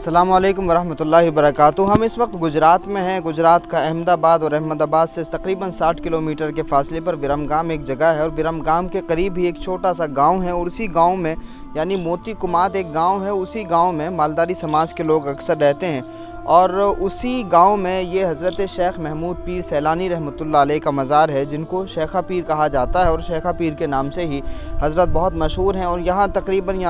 अस्सलामु अलैकुम वरहमतुल्लाहि वबरकातुहू। हम इस वक्त गुजरात में हैं। गुजरात का अहमदाबाद और अहमदाबाद से तकरीबन 60 किलोमीटर के फासले पर विरमगाम एक जगह है और विरमगाम के करीब ही एक छोटा सा गांव है और उसी गांव में यानी मोती कुमाद एक गांव है, उसी गांव में मालधारी समाज के लोग अक्सर रहते हैं और उसी गांव में ये हज़रत शेख महमूद पीर सैलानी रहमतुल्लाह अलैह का मज़ार है, जिनको शेखा पीर कहा जाता है और शेखा पीर के नाम से ही हज़रत बहुत मशहूर हैं। और यहाँ तकरीबन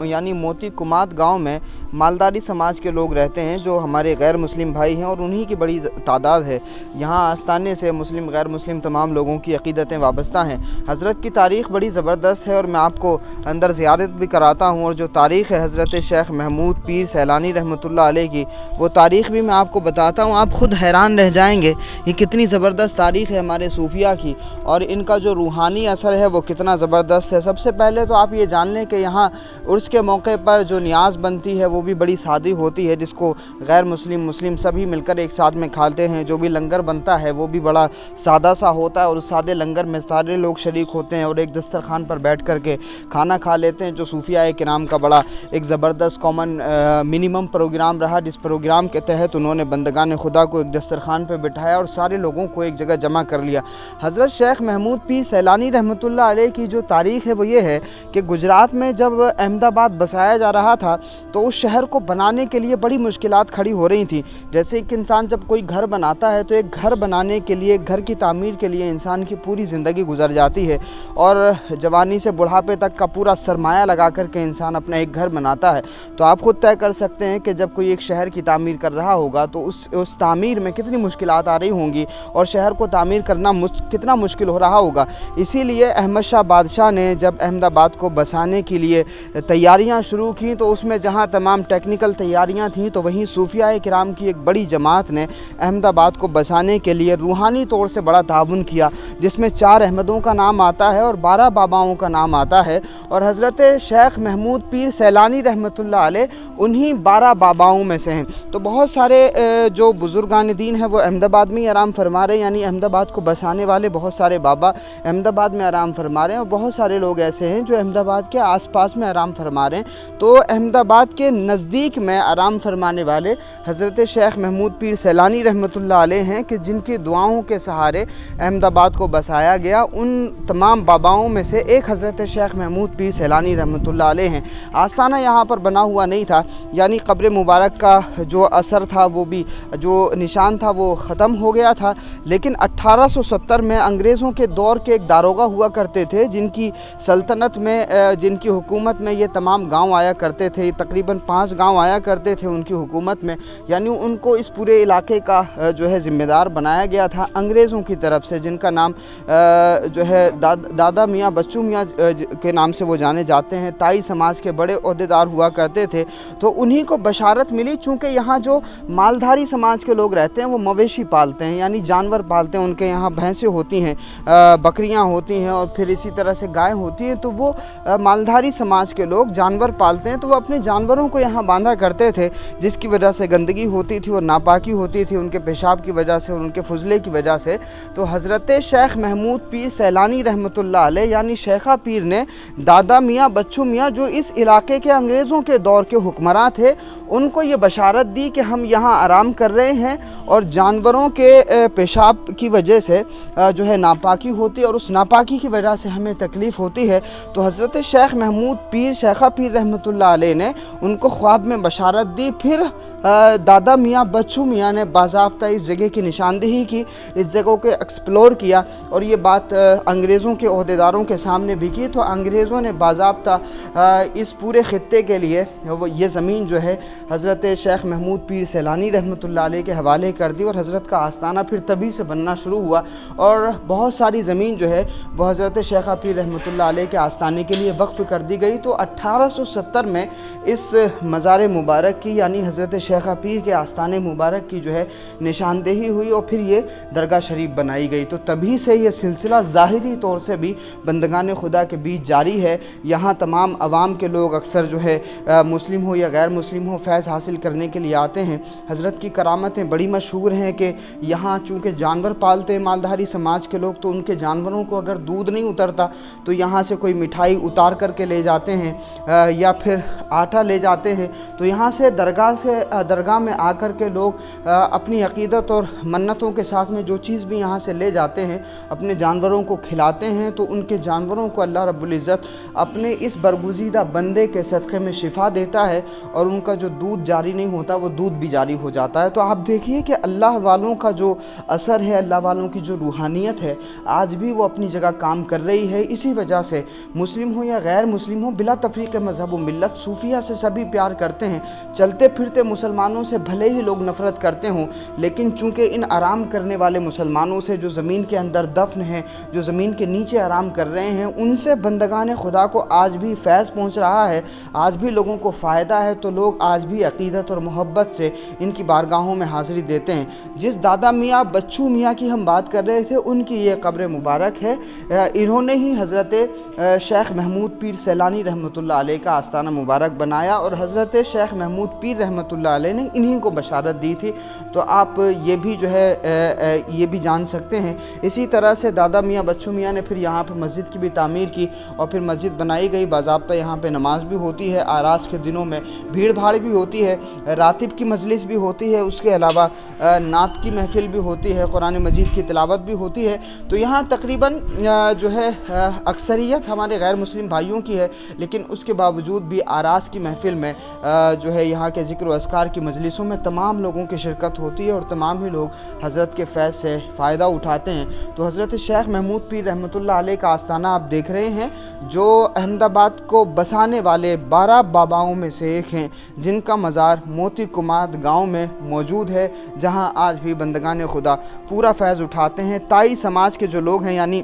यानी मोती कुमाद गांव में मालधारी समाज के लोग रहते हैं जो हमारे गैर मुस्लिम भाई हैं और उन्हीं की बड़ी तादाद है। यहाँ आस्ताने से मुस्लिम गैर मुस्लिम तमाम लोगों की अक़ीदतें वाबस्ता हैं। हज़रत की तारीख़ बड़ी ज़बरदस्त है और मैं आपको अंदर ज़ियारत भी कराता हूँ। और जो तारीख़ है हज़रत शेख महमूद पीर सैलानी रहमतुल्लाह अलैह की, वो तारीख़ भी मैं आपको बताता हूँ। आप ख़ुद हैरान रह जाएंगे ये कितनी ज़बरदस्त तारीख़ है हमारे सूफिया की और इनका जो रूहानी असर है वो कितना ज़बरदस्त है। सबसे पहले तो आप ये जान लें कि यहाँ उर्स के मौके पर जो नियाज़ बनती है वो भी बड़ी सादी होती है, जिसको गैर मुस्लिम सभी मिलकर एक साथ में खाते हैं। जो भी लंगर बनता है वो भी बड़ा सादा सा होता है और उस सादे लंगर में सारे लोग शरीक होते हैं और एक दस्तरखान पर बैठ कर के खाना खा लेते हैं, जो सूफिया किराम का बड़ा एक ज़बरदस्त कॉमन मिनिमम प्रोग्राम रहा, जिस प्रोग्राम के तहत उन्होंने बंदगान खुदा को एक दस्तरखान पर बिठाया और सारे लोगों को एक जगह जमा कर लिया। हज़रत शेख महमूद पीर सैलानी रहमतुल्लाह अलैह की जो तारीख़ है वो ये है कि गुजरात में जब अहमदाबाद बसाया जा रहा था तो उस शहर को बनाने के लिए बड़ी मुश्किलात खड़ी हो रही थी। जैसे एक इंसान जब कोई घर बनाता है तो एक घर बनाने के लिए, घर की तामीर के लिए इंसान की पूरी ज़िंदगी गुजर जाती है और जवानी से बुढ़ापे तक का पूरा सरमाया लगा कर के इंसान अपना एक घर बनाता है। तो आप ख़ुद तय कर सकते हैं कि जब कोई एक शहर की तामीर कर रहा होगा तो उस तामीर में कितनी मुश्किलात आ रही होंगी और शहर को तामीर करना कितना मुश्किल हो रहा होगा। इसीलिए अहमद शाह बादशाह ने जब अहमदाबाद को बसाने के लिए तैयारियां शुरू की तो उसमें जहां तमाम टेक्निकल तैयारियां थीं तो वहीं सूफिया किराम की एक बड़ी जमात ने अहमदाबाद को बसाने के लिए रूहानी तौर से बड़ा ताउन किया, जिसमें 4 अहमदों का नाम आता है और 12 बाबाओं का नाम आता है और हज़रत शेख महमूद पीर सैलानी रहमतुल्लाह अलैह उन्हीं 12 बाबाओं में से हैं। तो बहुत सारे जो बुज़ुर्गान दीन हैं वो अहमदाबाद में ही आराम फरमा रहे हैं, यानी अहमदाबाद को बसाने वाले बहुत सारे बाबा अहमदाबाद में आराम फरमा रहे हैं और बहुत सारे लोग ऐसे हैं जो अहमदाबाद के आसपास में आराम फरमा रहे हैं। तो अहमदाबाद के नज़दीक में आराम फरमाने वाले हज़रत शेख महमूद पीर सैलानी रहमतुल्लाह अलैह हैं कि जिनकी दुआओं के सहारे अहमदाबाद को बसाया गया। उन तमाम बाबाओं में से एक हज़रत शेख महमूद पीर सैलानी रहमतुल्लाह अलैह हैं। आस्ताना यहाँ पर बना हुआ नहीं था, यानी कब्र मुबारक का जो असर था, वो भी जो निशान था वो ख़त्म हो गया था। लेकिन 1870 में अंग्रेज़ों के दौर के एक दारोगा हुआ करते थे जिनकी सल्तनत में, जिनकी हुकूमत में ये तमाम गांव आया करते थे। तकरीबन 5 गांव आया करते थे उनकी हुकूमत में, यानी उनको इस पूरे इलाके का जो है ज़िम्मेदार बनाया गया था अंग्रेज़ों की तरफ से, जिनका नाम जो है दादा मियाँ बच्चू मियाँ के नाम से वो जाने जाते हैं। ताई समाज के बड़े ओहदेदार हुआ करते थे। तो उन्हीं को बशारत मिली, चूँकि यहाँ जो मालधारी समाज के लोग रहते हैं वो मवेशी पालते हैं, यानी जानवर पालते हैं। उनके यहाँ भैंसें होती हैं, बकरियाँ होती हैं और फिर इसी तरह से गाय होती हैं। तो वो मालधारी समाज के लोग जानवर पालते हैं, तो वो अपने जानवरों को यहाँ बांधा करते थे, जिसकी वजह से गंदगी होती थी और नापाकी होती थी उनके पेशाब की वजह से और उनके फुजले की वजह से। तो हज़रत शेख महमूद पीर सैलानी रहमतुल्लाह अलैह यानी शेखा पीर ने दादा मियाँ बच्चू मियाँ जो इस इलाके के अंग्रेज़ों के दौर के हुक्मरान थे, उनको ये बशारत दी कि हम यहाँ आराम कर रहे हैं और जानवरों के पेशाब की वजह से जो है नापाकी होती है और उस नापाकी की वजह से हमें तकलीफ़ होती है। तो हज़रत शेख महमूद पीर शेखा पीर रहमतुल्लाह अलैह ने उनको ख्वाब में बशारत दी। फिर दादा मियाँ बच्चू मियाँ ने बाज़ाब्ता इस जगह की निशानदेही की, इस जगह को एक्सप्लोर किया और ये बात अंग्रेज़ों के ओहदेदारों के सामने भी की। तो अंग्रेज़ों ने बाज़ाब्ता इस पूरे ख़ित्ते के लिए वो ये ज़मीन जो है हज़रत शेख महमूद पीर सैलानी रहमतुल्लाह अलैह के हवाले कर दी और हज़रत का आस्ताना फिर तभी से बनना शुरू हुआ और बहुत सारी ज़मीन जो है वो हज़रत शेखा पीर रहमतुल्लाह अलैह के आस्ताने के लिए वक्फ़ कर दी गई। तो 1870 में इस मज़ार मुबारक की यानी हज़रत शेखा पीर के आस्ताने मुबारक की जो है निशानदेही हुई और फिर ये दरगाह शरीफ बनाई गई। तो तभी से ये सिलसिला ज़ाहिरी तौर से भी बंदगान खुदा के बीच जारी है। यहाँ तमाम अवाम के लोग अक्सर जो है मुस्लिम हो या गैर मुस्लिम हो फैज़ हासिल करने के लिए आते जाते हैं। हज़रत की करामतें बड़ी मशहूर हैं कि यहाँ चूँकि जानवर पालते हैं मालधारी समाज के लोग, तो उनके जानवरों को अगर दूध नहीं उतरता तो यहाँ से कोई मिठाई उतार करके ले जाते हैं या फिर आटा ले जाते हैं। तो यहाँ से दरगाह में आकर के लोग अपनी अक़ीदत और मन्नतों के साथ में जो चीज़ भी यहाँ से ले जाते हैं अपने जानवरों को खिलाते हैं, तो उनके जानवरों को अल्लाह रब्बुल इज़्ज़त अपने इस बरगुज़ीदा बंदे के सदक़े में शिफा देता है और उनका जो दूध जारी नहीं होता वो दूध भी जारी हो जाता है। तो आप देखिए कि अल्लाह वालों का जो असर है, अल्लाह वालों की जो रूहानियत है, आज भी वो अपनी जगह काम कर रही है। इसी वजह से मुस्लिम हो या गैर मुस्लिम हो, बिला तफ़रीक़ मज़हब व मिल्लत, सूफिया से सभी प्यार करते हैं। चलते फिरते मुसलमानों से भले ही लोग नफ़रत करते हों, लेकिन चूँकि इन आराम करने वाले मुसलमानों से जो ज़मीन के अंदर दफन हैं, जो ज़मीन के नीचे आराम कर रहे हैं, उनसे बंदगान खुदा को आज भी फैज़ पहुँच रहा है, आज भी लोगों को फ़ायदा है। तो लोग आज भी अक़ीदत और मोहब्बत से इनकी बारगाहों में हाज़िरी देते हैं। जिस दादा मियाँ बच्चू मियाँ की हम बात कर रहे थे, उनकी ये कब्र मुबारक है। इन्होंने ही हज़रत शेख महमूद पीर सैलानी रहमतुल्लाह अलैह का आस्ताना मुबारक बनाया और हज़रत शेख महमूद पीर रहमतुल्लाह अलैह ने इन्हीं को बशारत दी थी। तो आप ये भी जो है ये भी जान सकते हैं। इसी तरह से दादा मियाँ बच्चू मियाँ ने फिर यहाँ पर मस्जिद की भी तामीर की और फिर मस्जिद बनाई गई। बाज़ाब्ता यहाँ पे नमाज भी होती है, आरास के दिनों में भीड़ भाड़ भी होती है, रातिब की मजलिस भी होती है, उसके अलावा नात की महफ़िल भी होती है, कुरान मजीद की तिलावत भी होती है। तो यहाँ तकरीबन जो है अक्सरियत हमारे गैर मुस्लिम भाइयों की है, लेकिन उसके बावजूद भी आरास की महफ़िल में जो है यहाँ के ज़िक्र व अस्कार की मजलिसों में तमाम लोगों की शिरकत होती है और तमाम ही लोग हज़रत के फैज़ से फ़ायदा उठाते हैं। तो हज़रत शेख महमूद पीर रहमतुल्लाह अलैह का आस्ताना आप देख रहे हैं, जो अहमदाबाद को बसाने वाले 12 बाबाओं में से एक हैं, जिनका मज़ार मोती कुमाद गाँव में मौजूद है, जहाँ आज भी बंदगान खुदा पूरा फैज़ उठाते हैं। ताई समाज के जो लोग हैं, यानी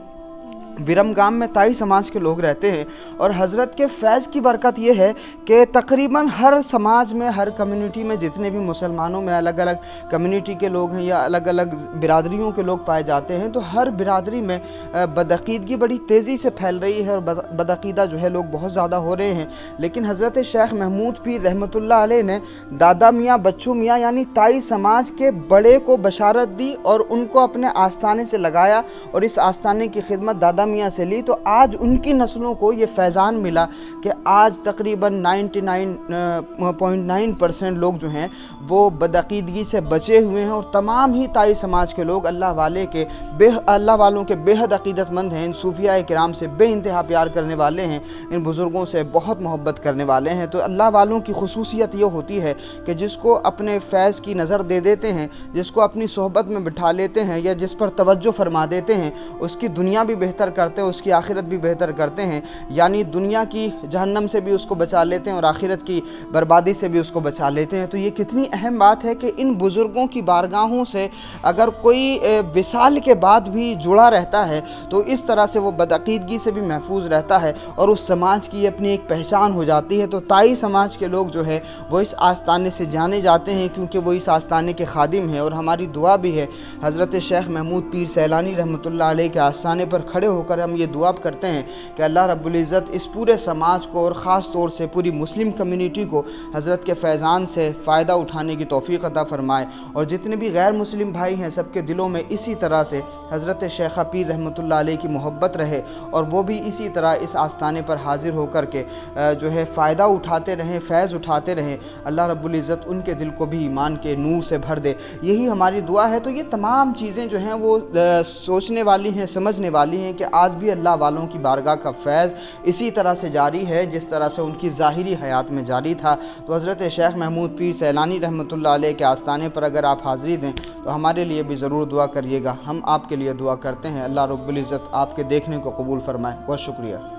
विरमगाम में ताई समाज के लोग रहते हैं और हज़रत के फैज़ की बरकत ये है कि तकरीबन हर समाज में, हर कम्युनिटी में जितने भी मुसलमानों में अलग अलग कम्युनिटी के लोग हैं या अलग अलग बिरादरियों के लोग पाए जाते हैं, तो हर बिरादरी में बदअक़ीदगी बड़ी तेज़ी से फैल रही है और बदअक़ीदा जो है लोग बहुत ज़्यादा हो रहे हैं। लेकिन हज़रत शेख महमूद पीर रहमतुल्लाह अलैह ने दादा मियाँ बच्चू मियाँ यानी ताई समाज के बड़े को बशारत दी और उनको अपने आस्थाने से लगाया और इस आस्थाने की खिदमत दादा मियाँ से ली। तो आज उनकी नस्लों को ये फैज़ान मिला कि आज तकरीबन 99.9% लोग जो हैं वो बदअक़ीदगी से बचे हुए हैं और तमाम ही ताई समाज के लोग अल्लाह वालों के बेहद अक़ीदतमंद हैं। इन सूफिया किराम से बेइंतहा प्यार करने वाले हैं, इन बुज़ुर्गों से बहुत मोहब्बत करने वाले हैं। तो अल्लाह वालों की खुसूसियत ये होती है कि जिसको अपने फैज़ की नज़र दे देते हैं, जिसको अपनी सोहबत में बिठा लेते हैं या जिस पर तवज्जो फरमा देते हैं, उसकी दुनिया भी बेहतर करते हैं, उसकी आखिरत भी बेहतर करते हैं। यानी दुनिया की जहन्नम से भी उसको बचा लेते हैं और आखिरत की बर्बादी से भी उसको बचा लेते हैं। तो ये कितनी अहम बात है कि इन बुज़ुर्गों की बारगाहों से अगर कोई विसाल के बाद भी जुड़ा रहता है तो इस तरह से वो बदअक़ीदगी से भी महफूज रहता है और उस समाज की अपनी एक पहचान हो जाती है। तो ताई समाज के लोग जो है वो इस आस्थाने से जाने जाते हैं क्योंकि वो इस आस्थाने के खादिम हैं। और हमारी दुआ भी है हज़रत शेख महमूद पीर सैलानी रहमतुल्लाह अलैह के आस्थाने पर खड़े होकर हम ये दुआ करते हैं कि अल्लाह रब्बुल इज़्ज़त इस पूरे समाज को और ख़ास तौर से पूरी मुस्लिम कम्युनिटी को हज़रत के फैज़ान से फ़ायदा उठाने की तौफ़ीक़ अता फ़रमाए और जितने भी गैर मुस्लिम भाई हैं सबके दिलों में इसी तरह से हज़रत शेख पीर रहमतुल्लाह अलैह की मोहब्बत रहे और वो भी इसी तरह इस आस्थाने पर हाज़िर होकर के जो है फ़ायदा उठाते रहें, फ़ैज़ उठाते रहें। अल्लाह रब्बुल इज़्ज़त उनके दिल को भी ईमान के नूर से भर दे, यही हमारी दुआ है। तो ये तमाम चीज़ें जो हैं वो सोचने वाली हैं, समझने वाली हैं कि आज भी अल्लाह वालों की बारगाह का फैज़ इसी तरह से जारी है जिस तरह से उनकी ज़ाहिरी हयात में जारी था। तो हज़रत शेख महमूद पीर सैलानी रहमतुल्लाह अलैह के आस्थाने पर अगर आप हाज़िरी दें तो हमारे लिए भी ज़रूर दुआ करिएगा। हम आपके लिए दुआ करते हैं। अल्लाह रब्बुल इज़्ज़त आपके देखने को कबूल फ़रमाए। बहुत शुक्रिया।